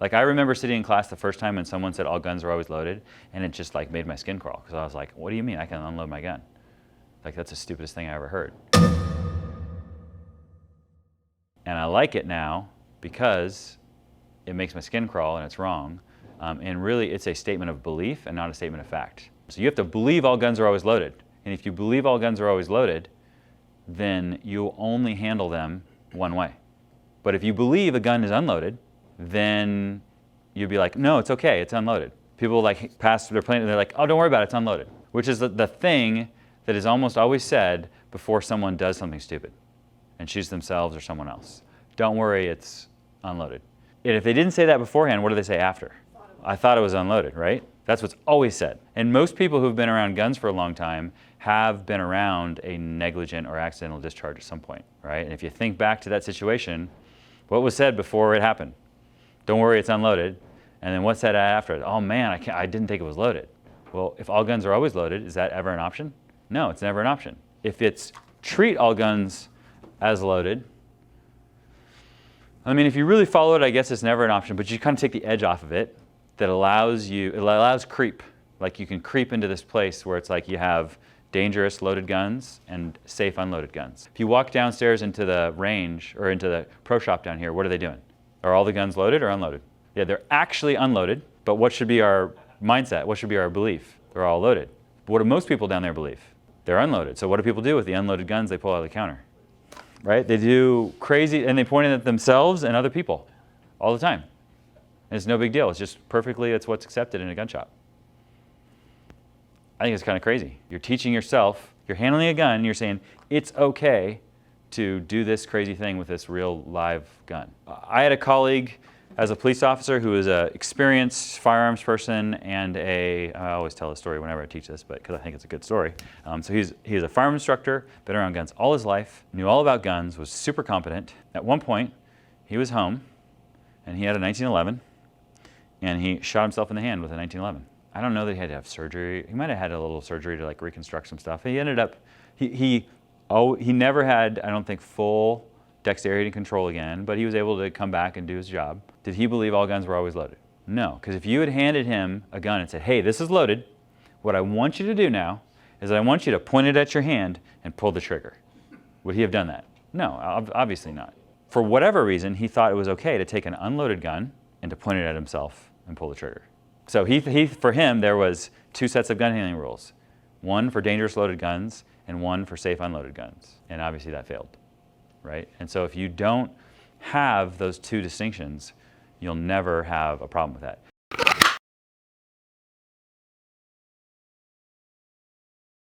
Like, I remember sitting in class the first time when someone said all guns are always loaded, and it just like made my skin crawl, because I was like, what do you mean I can unload my gun? Like, that's the stupidest thing I ever heard. And I like it now because it makes my skin crawl and it's wrong. And really, it's a statement of belief and not a statement of fact. So you have to believe all guns are always loaded. And if you believe all guns are always loaded, then you'll only handle them one way. But if you believe a gun is unloaded, then you'll be like, no, it's okay, it's unloaded. People like pass their plane and they're like, oh, don't worry about it, it's unloaded. Which is the thing that is almost always said before someone does something stupid and shoots themselves or someone else. Don't worry, it's unloaded. And if they didn't say that beforehand, what do they say after? I thought it was unloaded, right? That's what's always said. And most people who've been around guns for a long time have been around a negligent or accidental discharge at some point, right? And if you think back to that situation, what was said before it happened? Don't worry, it's unloaded. And then what's said after it? Oh man, I didn't think it was loaded. Well, if all guns are always loaded, is that ever an option? No, it's never an option. If it's treat all guns as loaded, I mean, if you really follow it, I guess it's never an option, but you kind of take the edge off of it. That allows creep. Like, you can creep into this place where it's like you have dangerous loaded guns and safe unloaded guns. If you walk downstairs into the range or into the pro shop down here, what are they doing? Are all the guns loaded or unloaded? Yeah, they're actually unloaded, but what should be our mindset? What should be our belief? They're all loaded. But what do most people down there believe? They're unloaded. So what do people do with the unloaded guns they pull out of the counter? Right? They do crazy, and they point it at themselves and other people all the time. And it's no big deal. It's just perfectly, it's what's accepted in a gun shop. I think it's kind of crazy. You're teaching yourself, you're handling a gun, and you're saying, it's okay to do this crazy thing with this real live gun. I had a colleague as a police officer who was an experienced firearms person and I always tell a story whenever I teach this, but because I think it's a good story. So he's a firearms instructor, been around guns all his life, knew all about guns, was super competent. At one point, he was home, and he had a 1911, and he shot himself in the hand with a 1911. I don't know that he had to have surgery. He might have had a little surgery to like reconstruct some stuff. He ended up, he never had, I don't think, full dexterity and control again, but he was able to come back and do his job. Did he believe all guns were always loaded? No, because if you had handed him a gun and said, hey, this is loaded, what I want you to do now is I want you to point it at your hand and pull the trigger. Would he have done that? No, obviously not. For whatever reason, he thought it was okay to take an unloaded gun and to point it at himself and pull the trigger. So for him, there was two sets of gun handling rules. One for dangerous loaded guns and one for safe unloaded guns. And obviously that failed, right? And so if you don't have those two distinctions, you'll never have a problem with that.